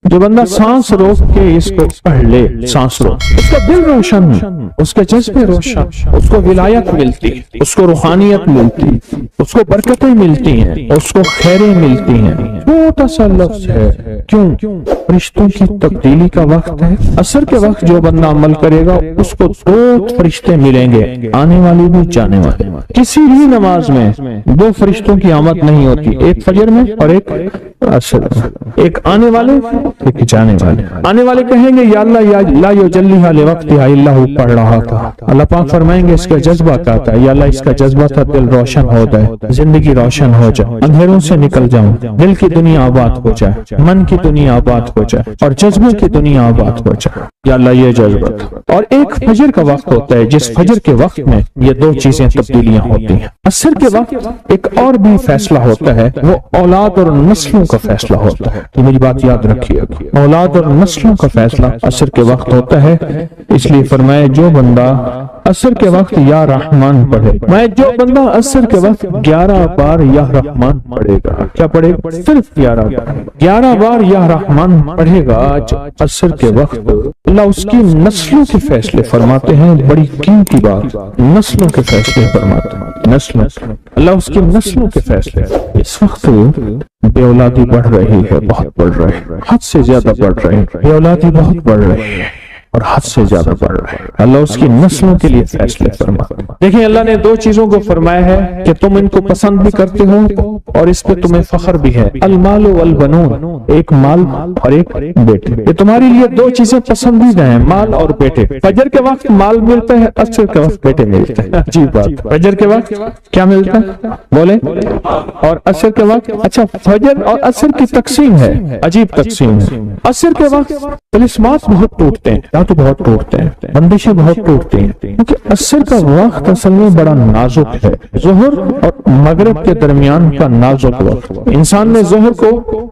جو بندہ سانس روک کے اس کو پڑھ لے، سانس روک، اس کا دل روشن، اس کے جذبے روشن، اس کو ولایت ملتی، اس کو روحانیت ملتی، اس کو برکتیں ملتی ہیں، اس کو خیریں ملتی ہیں۔ چھوٹا سا لفظ ہے، کیوں؟ فرشتوں کی تبدیلی کا وقت ہے۔ عصر کے وقت جو بندہ عمل کرے گا اس کو دو فرشتے ملیں گے، آنے والے بھی جانے والے۔ کسی بھی نماز میں دو فرشتوں کی آمد نہیں ہوتی، ایک فجر میں اور ایک عصر میں، ایک آنے والے ایک جانے والے۔ آنے والے کہیں گے یا اللہ یا لا یجلیھا لوقتھا الا ہو، پڑھ رہا تھا۔ اللہ پاک فرمائیں گے اس کا جذبہ کیا تھا؟ یا اللہ اس کا جذبہ تھا دل روشن ہو جائے، زندگی روشن ہو جائے، اندھیروں سے نکل جاؤں، دل کی دنیا آباد ہو جائے، من کی دنیا آباد ہو جائے اور جذبوں کی دنیا آباد ہو جائے۔ یا اللہ یہ جذبہ تھا۔ اور ایک فجر کا وقت ہوتا ہے جس فجر کے وقت میں یہ دو چیزیں تبدیلیاں ہوتی ہیں۔ عصر کے وقت ایک اور بھی فیصلہ ہوتا ہے، وہ اولاد اور نسلوں کا فیصلہ ہوتا ہے۔ تو میری بات یاد رکھیے، اولاد اور نسلوں کا فیصلہ عصر کے وقت ہوتا ہے۔ اس لیے فرمائے جو بندہ عصر کے وقت یا رحمان پڑھے، میں جو بندہ عصر کے وقت 11 بار یا رحمان پڑھے گا، کیا پڑھے گا؟ صرف 11 بار یا رحمان پڑھے گا عصر کے وقت، اللہ اس کی نسلوں کے فیصلے فرماتے ہیں۔ بڑی قیمتی بات، نسلوں کے فیصلے فرماتے ہیں، نسلوں، اللہ اس کی نسلوں کے فیصلے۔ اس وقت بے اولادی بڑھ رہی ہے، بہت بڑھ رہی ہے، حد سے زیادہ بڑھ رہی ہے، بے اولادی بہت بڑھ رہی ہے اور حد سے زیادہ بڑھ رہا ہے۔ اللہ اس کی نسلوں کے لیے فیصلے فرماتا ہے۔ دیکھیں اللہ نے دو چیزوں کو فرمایا ہے کہ تم ان کو پسند بھی کرتے ہو اور اس پہ تمہیں فخر بھی ہے، المال والبنون، ایک مال اور ایک بیٹے۔ یہ تمہاری لیے دو چیزیں پسندیدہ ہیں، مال اور بیٹے۔ فجر کے وقت مال ملتا ہے، عصر کے وقت بیٹے ملتے ہیں۔ عجیب بات، فجر کے وقت کیا ملتا ہے؟ بولیں، اور عصر کے وقت، اچھا فجر اور عصر کی تقسیم ہے، عجیب تقسیم ہے۔ عصر کے وقت طلسمات بہت ٹوٹتے ہیں، تو بہت ٹوٹتے ہیں، بندشیں بہت ٹوٹتی ہیں، کیونکہ عصر کا وقت اصل میں بڑا نازک ہے۔ ظہر اور مغرب کے درمیان کا نازک وقت، انسان نے ظہر کو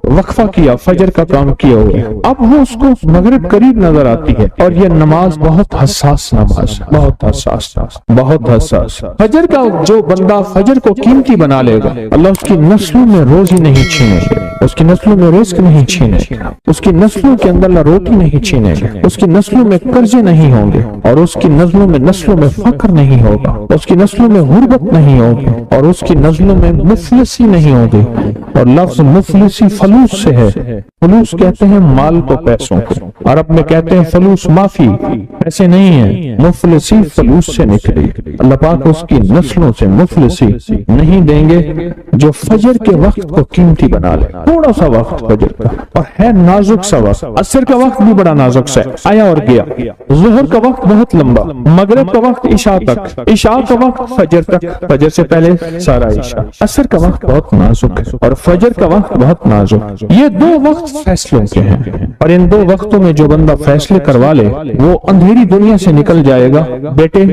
وقفہ کیا، فجر کا کام کیا ہوا ہے، اب وہ اس کو مغرب قریب نظر آتی ہے، اور یہ نماز بہت حساس نماز، بہت حساس، بہت حساس۔ فجر کا جو بندہ فجر کو قیمتی بنا لے گا، اللہ اس کی نسلوں میں روزی نہیں چھینے گا، اس کی نسلوں میں رزق نہیں چھینے گا، اس کی نسلوں کے اندر روٹی نہیں چھینے گا، اس کی نسلوں میں قرضے نہیں ہوں گے، اور اس کی نسلوں میں فقر نہیں ہوگا، اس کی نسلوں میں غربت نہیں ہوگی، اور اس کی نسلوں میں مفلسی نہیں ہوگی۔ اور لفظ مفلسی فلوس سے ہے، فلوس کہتے ہیں مال کو، پیسوں کو، عرب میں کہتے ہیں فلوس معافی، پیسے نہیں ہیں، مفلسی فلوس سے نکلی۔ اللہ پاک اس کی نسلوں سے مفلسی نہیں دیں گے جو فجر کے وقت کو قیمتی بنا لے۔ تھوڑا سا وقت فجر کا، اور ہے نازک سا وقت، عصر کا وقت بھی بڑا نازک سا آیا اور گیا، ظہر کا وقت بہت لمبا، مغرب کا وقت عشاء تک، عشاء کا وقت فجر تک، فجر سے پہلے سارا عشاء، عصر کا وقت بہت نازک ہے اور فجر کا وقت بہت نازک۔ یہ دو وقت فیصلوں کے ہیں، اور ان دو وقتوں میں جو بندہ فیصلے کروا لے وہ اندھیری دنیا سے نکل جائے گا، بیٹے،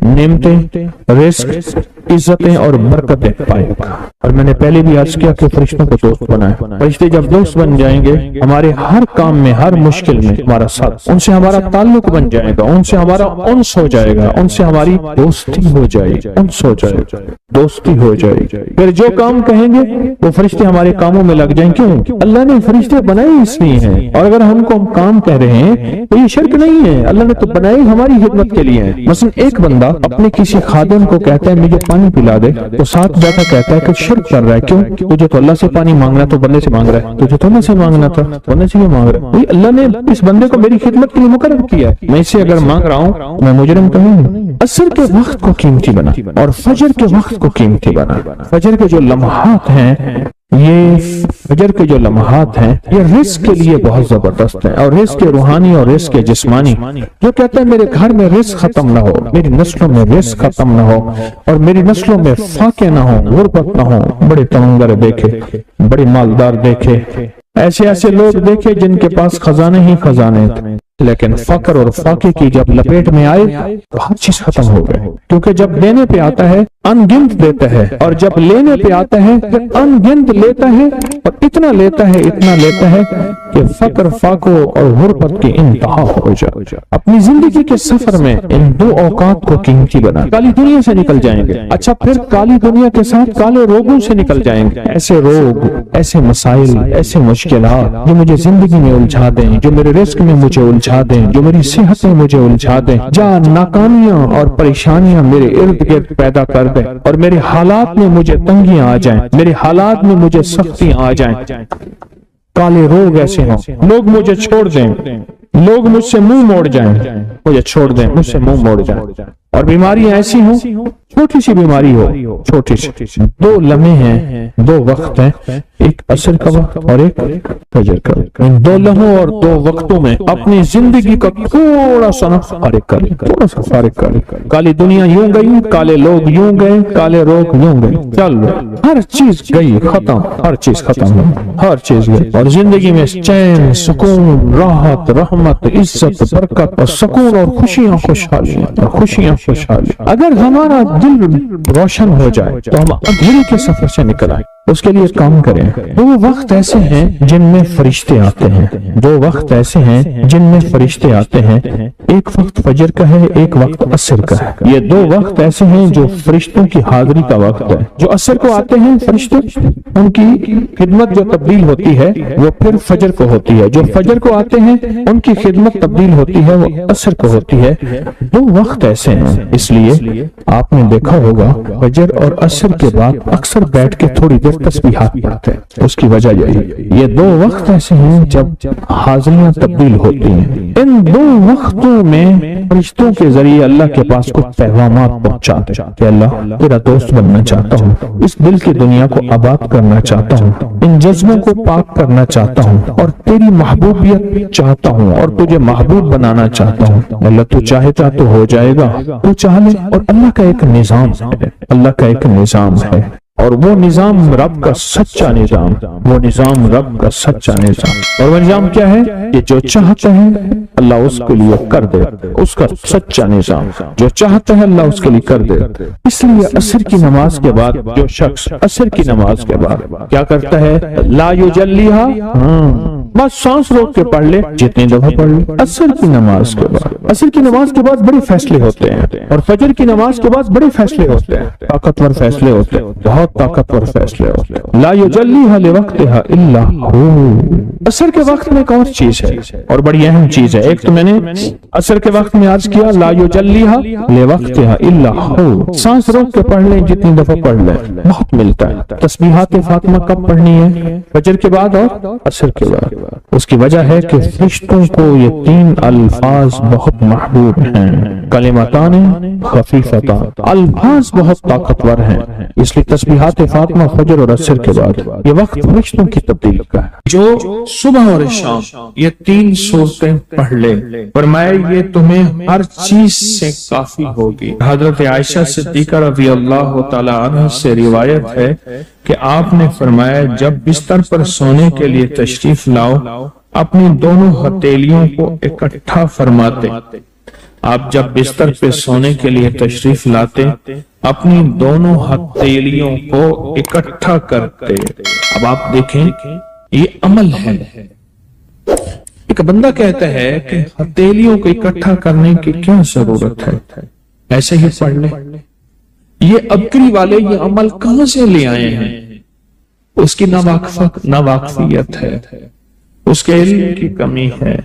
نعمتیں، رزق، عزتیں اور برکتیں پائے گا۔ اور میں نے پہلے بھی عرض کیا کہ فرشتوں کو دوست بنائے، فرشتے جب دوست بن جائیں گے ہمارے ہر کام میں، ہر مشکل میں ہمارا ساتھ، ان سے ہمارا تعلق بن جائے گا، ان سے ہمارا انس ہو جائے گا، ان سے ہماری دوستی ہو جائے گی، انس ہو جائے گا، دوستی ہو جائے گی۔ پھر جو کام کہیں گے وہ فرشتے ہمارے کاموں میں لگ جائیں۔ کیوں؟ اللہ نے فرشتے بنائے اس لیے ہیں، اور اگر ہم کو کام کہہ رہے ہیں تو یہ شرک نہیں ہے، اللہ نے تو بنائے ہماری خدمت کے لیے ہیں۔ مثلا ایک بندہ اپنے کسی خادم کو کہتا ہے مجھے پانی پلا دے، تو ساتھ بیٹھا کہتا ہے کہ شرک کر رہا ہے۔ کیوں؟ تجھے تو اللہ سے پانی مانگنا تو بندے سے مانگ رہا ہے، تجھے تو اللہ سے مانگنا تھا، بندے سے کیوں مانگ رہا ہے؟ اللہ نے اس بندے کو میری خدمت کے لیے مقرر کیا، میں اسے اگر مانگ رہا ہوں میں مجرم تو نہیں ہوں۔ عصر کے وقت کو قیمتی بنا اور فجر کے وقت کو قیمتی بنا۔ فجر کے جو لمحات ہیں، یہ فجر کے جو لمحات ہیں یہ رزق کے لیے بہت زبردست ہیں، اور رزق روحانی اور رزق جسمانی۔ جو کہتا ہے میرے گھر میں رزق ختم نہ ہو، میری نسلوں میں رزق ختم نہ ہو، اور میری نسلوں میں فاقے نہ ہو، غربت نہ ہو، بڑے تمنگر دیکھے، بڑے مالدار دیکھے، ایسے لوگ دیکھے جن کے پاس خزانے ہی خزانے تھے، لیکن فقر اور فاقے کی جب لپیٹ میں آئے تو ہر چیز ختم ہو گئے، کیونکہ جب دینے پہ آتا ہے ان گنت دیتا ہے، اور جب لینے پہ آتا ہے ان گنت لیتا ہے، اور اتنا لیتا ہے کہ فقر فاقوں اور غربت کی انتہا ہو جائے۔ اپنی زندگی کے سفر میں ان دو اوقات کو قیمتی بنا، کالی دنیا سے نکل جائیں گے، اچھا پھر کالی دنیا کے ساتھ کالے روگوں سے نکل جائیں گے، ایسے روگ، ایسے مسائل، ایسے مشکلات جو مجھے زندگی میں الجھا دیں، جو میرے رزق میں مجھے الجھا دیں، جو میری صحت میں مجھے الجھا دیں، جہاں ناکامیاں اور پریشانیاں میرے ارد گرد پیدا کر دیں، اور میرے حالات میں مجھے تنگیاں آ جائیں، میرے حالات میں مجھے سختیاں آ جائیں، کالے روگ ایسے ہوں، لوگ مجھے چھوڑ دیں، لوگ مجھ سے منہ موڑ جائیں، مجھے چھوڑ دیں، مجھ سے منہ موڑ جائیں، اور بیماریاں ایسی ہوں، چھوٹی سی بیماری ہو، چھوٹی سی، دو لمحے ہیں، دو وقت ہیں، ایک عصر کا وقت اور ایک فجر کا وقت، ان دو لمحوں اور دو وقتوں میں اپنی زندگی کا تھوڑا سا فارغ کریں، تھوڑا سا فارغ کریں۔ کالی دنیا یوں گئی، کالے لوگ یوں گئے، کالے روگ یوں گئے، چل ہر چیز گئی، ختم، ہر چیز ختم، ہر چیز گئی، اور زندگی میں چین، سکون، راحت، رحمت، عزت، برکت اور سکون اور خوشیاں خوشحالی اور خوشیاں خوشحالی۔ اگر ہمارا دل روشن ہو جائے تو ہم اندھیرے کے سفر سے نکل آئیں، اس کے لیے کام کریں۔ دو وقت ایسے ہیں جن میں فرشتے آتے ہیں، دو وقت ایسے ہیں جن میں فرشتے آتے ہیں، ایک وقت فجر کا ہے، ایک وقت عصر کا ہے۔ یہ دو وقت ایسے ہیں جو فرشتوں کی حاضری کا وقت ہے۔ جو عصر کو آتے ہیں فرشتے، ان کی خدمت جو تبدیل ہوتی ہے وہ پھر فجر کو ہوتی ہے، جو فجر کو آتے ہیں ان کی خدمت تبدیل ہوتی ہے، وہ عصر کو ہوتی ہے۔ دو وقت ایسے ہیں، اس لیے آپ نے دیکھا ہوگا فجر اور عصر کے بعد اکثر بیٹھ کے تھوڑی دیر تسبیحات پڑھتے ہیں، اس کی وجہ یہی، یہ دو وقت ایسے ہیں جب حاضریاں تبدیل ہوتی ہیں۔ ان دو وقتوں میں فرشتوں کے ذریعے اللہ کے پاس کچھ پیغامات پہنچاتے ہیں کہ اللہ تیرا دوست بننا چاہتا ہوں، اس دل کی دنیا کو آباد کرنا چاہتا ہوں، ان جذبوں کو پاک کرنا چاہتا ہوں، اور تیری محبوبیت چاہتا ہوں، اور تجھے محبوب بنانا چاہتا ہوں۔ اللہ تو چاہتا تو ہو جائے گا، تو چاہ لے۔ اور اللہ کا ایک نظام ہے، اللہ کا ایک نظام ہے، اور وہ نظام رب کا سچا نظام، وہ نظام رب کا سچا نظام، اور وہ نظام کیا ہے کہ جو چاہتا ہے اللہ اس کے لیے کر دے، اس کا سچا نظام، جو چاہتا ہے اللہ اس کے لیے کر دے۔ اس لیے عصر کی نماز کے بعد جو شخص عصر کی نماز کے بعد کیا کرتا ہے، لا یجلیہا، بس سانس روک کے پڑھ لے، جتنی دفعہ پڑھ لے۔ عصر کی نماز کے بعد، عصر کی نماز کے بعد بڑے فیصلے ہوتے ہیں، اور فجر کی نماز کے بعد بڑے فیصلے ہوتے ہیں، طاقتور فیصلے ہوتے ہیں، بہت طاقتور فیصلے ہوتے ہیں۔ لا یجلیہا لوقتہا الا ہو۔ عصر کے وقت میں ایک اور چیز ہے، اور بڑی اہم چیز ہے۔ ایک تو میں نے عصر کے وقت میں عرض کیا، لا یجلیہا لوقتہا الا ہو، سانس روک کے پڑھ لیں، جتنی دفعہ پڑھ لیں، بہت ملتا ہے۔ تسبیحات فاطمہ کب پڑھنی ہے؟ فجر کے بعد اور عصر کے بعد۔ اس کی وجہ ہے کہ فرشتوں کو یہ تین الفاظ بہت محبوب ہیں، کلمتان خفیفتان، الفاظ بہت طاقتور ہیں، اس لیے تسبیحات فاطمہ فجر اور عصر کے بعد یہ وقت فرشتوں کی تبدیل کا ہے۔ جو صبح اور شام یہ تین صورتیں پڑھ لے، فرمائے یہ تمہیں ہر چیز سے کافی ہوگی۔ حضرت عائشہ صدیقہ رضی اللہ تعالی عنہ سے روایت ہے کہ آپ نے فرمایا جب بستر پر سونے کے لیے تشریف لاؤ اپنی دونوں ہتھیلیوں کو اکٹھا فرماتے۔ آپ جب بستر پہ سونے کے لیے تشریف لاتے اپنی دونوں ہتھیلیوں کو اکٹھا کرتے۔ اب آپ دیکھیں یہ عمل ہے۔ ایک بندہ کہتا ہے کہ ہتھیلیوں کو اکٹھا کرنے کی کیا ضرورت ہے، ایسے ہی پڑھ لیں۔ یہ ابکری والے یہ عمل کہاں سے لے آئے ہیں؟ اس کی ناواقفیت ہے، اس کے علم کی کمی ہے۔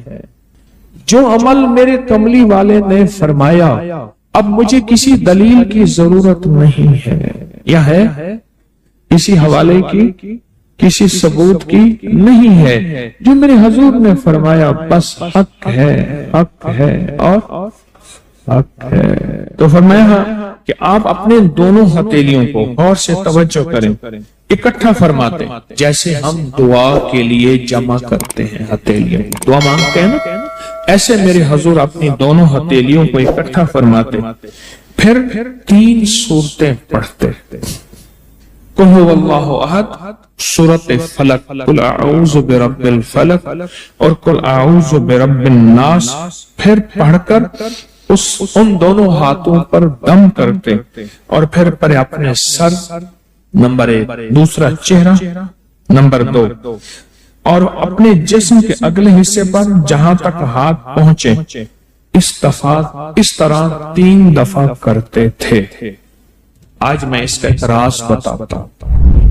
جو عمل میرے کملی والے نے فرمایا اب مجھے کسی دلیل کی ضرورت نہیں ہے، یا ہے کسی حوالے کی، کسی ثبوت کی نہیں ہے، جو میرے حضور نے فرمایا بس حق ہے، حق ہے اور حق ہے۔ تو فرمایا کہ آپ اپنے دونوں ہتھیلیوں کو غور سے توجہ کریں، اکٹھا فرماتے جیسے ہم دعا کے لیے جمع کرتے ہیں ہتھیلیاں، دعا مانگتے ہیں نا، ایسے میرے حضور اپنی دونوں ہتھیلیوں کو اکٹھا فرماتے، پھر تین صورتیں پڑھتے۔ قل هو اللہ احد، سورۃ فلق، قل اعوذ برب الفلق اور قل اعوذ برب الناس، پھر پڑھ کر ان دونوں ہاتھوں پر دم کرتے اور پھر پر اپنے سر، نمبر 1، دوسرا چہرہ، نمبر 2، اور اپنے جسم کے اگلے حصے پر جہاں تک ہاتھ پہنچے اس طرح 3 دفعہ کرتے تھے۔ آج میں اس کا ایک راز بتاتا ہوں،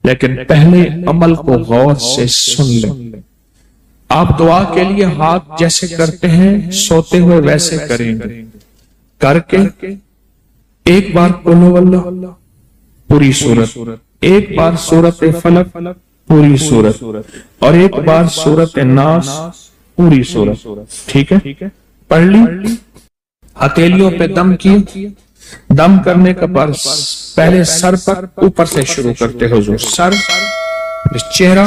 لیکن پہلے عمل کو غور سے سن لیں۔ آپ دعا کے لیے ہاتھ جیسے کرتے ہیں سوتے ہوئے ویسے کریں گے، کر کے ایک بار قل هو اللہ پوری سورت، ایک بار سورۃ فلق پوری سورت، اور ایک بار سورۃ الناس پوری سورت، ٹھیک ہے؟ پڑھ لی، ہتھیلیوں پہ دم کیے، دم کرنے کا پر پہلے سر پر اوپر سے شروع کرتے حضور، سر، چہرہ،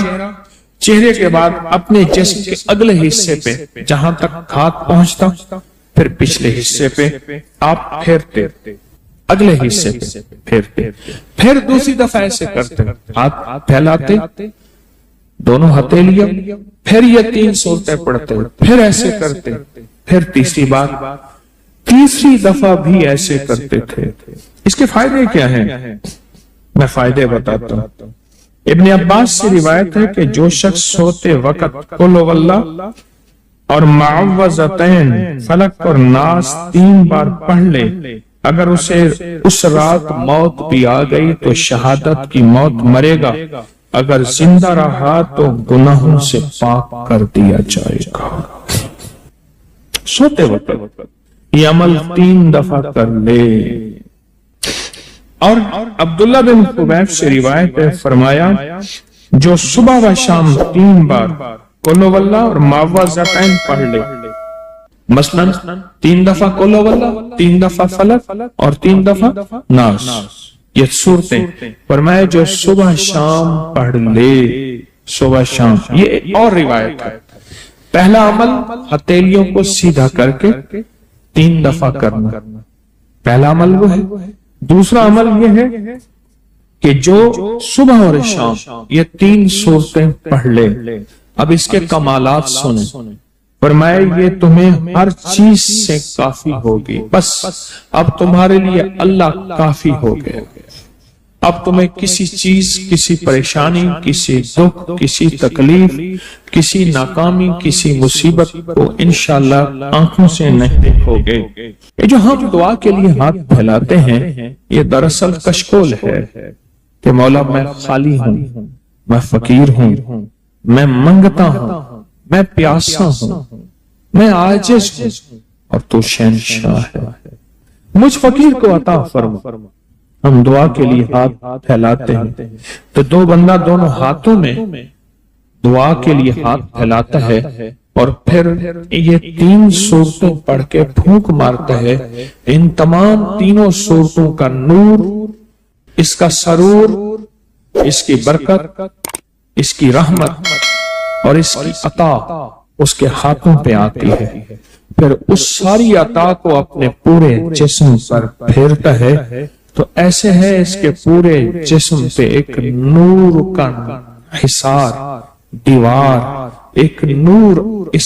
چہرے کے بعد اپنے جسم کے اگلے حصے پہ جہاں تک ہاتھ پہنچتا، پھر پچھلے حصے پہ آپ پھیرتے، اگلے حصے پہ پھیرتے، پھر دوسری دفعہ ایسے کرتے، ہاتھ پھیلاتے، دونوں ہتھیلیاں، پھر یہ 3 سورتیں پڑھتے، پھر ایسے کرتے، پھر تیسری بار، تیسری دفعہ بھی ایسے کرتے تھے۔ اس کے فائدے کیا ہیں؟ میں فائدے بتاتا ہوں۔ ابن عباس سے روایت ہے کہ جو شخص سوتے وقت قل هو اللہ اور معوذتین فلق اور ناس 3 بار پڑھ لے، اگر اسے اس رات موت بھی آ گئی تو شہادت کی موت مرے گا، اگر زندہ رہا تو گناہوں سے پاک کر دیا جائے گا۔ سوتے وقت یہ عمل 3 دفعہ کر لے۔ اور عبداللہ بن خبیب سے روایت ہے، فرمایا جو صبح و شام 3 بار قل هو اللہ اور معوذتین پڑھ لے، مثلا 3 دفعہ قل هو اللہ، 3 دفعہ فلق اور 3 دفعہ ناس، یہ صورتیں، فرمایا جو صبح شام پڑھ لے، صبح شام۔ یہ اور روایت ہے، پہلا عمل ہتھیلیوں کو سیدھا کر کے 3 دفعہ کرنا، پہلا عمل وہ ہے۔ دوسرا عمل یہ ہے کہ جو صبح اور شام یہ 3 صورتیں پڑھ لے۔ اب اس کے کمالات سنیں، فرمایا یہ تمہیں ہر چیز سے کافی ہوگی، بس اب تمہارے لیے اللہ کافی ہو گئے، اب تمہیں کسی چیز، کسی پریشانی، کسی دکھ، کسی تکلیف، کسی ناکامی، کسی مصیبت کو انشاءاللہ آنکھوں سے نہیں دیکھو گے۔ یہ جو ہم دعا کے لیے ہاتھ پھیلاتے ہیں یہ دراصل کشکول ہے کہ مولا میں خالی ہوں، میں فقیر ہوں، میں منگتا ہوں، میں پیاسا ہوں، میں عاجز ہوں اور تو شہنشاہ ہے، مجھ فقیر کو عطا فرما۔ ہم دعا کے لیے ہاتھ پھیلاتے ہیں تو 2 بندہ دونوں ہاتھوں میں دعا کے لیے ہاتھ پھیلاتا ہے اور پھر یہ 3 صورتیں پڑھ کے پھونک مارتا ہے، ان تمام 3 صورتوں کا نور، اس کا سرور، اس کی برکت، اس کی رحمت اور اس کی عطا اس کے ہاتھوں پہ آتی ہے، پھر اس ساری عطا کو اپنے پورے جسم پر پھیرتا ہے تو ایسے ہے اس کے پورے جسم پہ ایک نور کا حصار، دیوار، ایک نور اس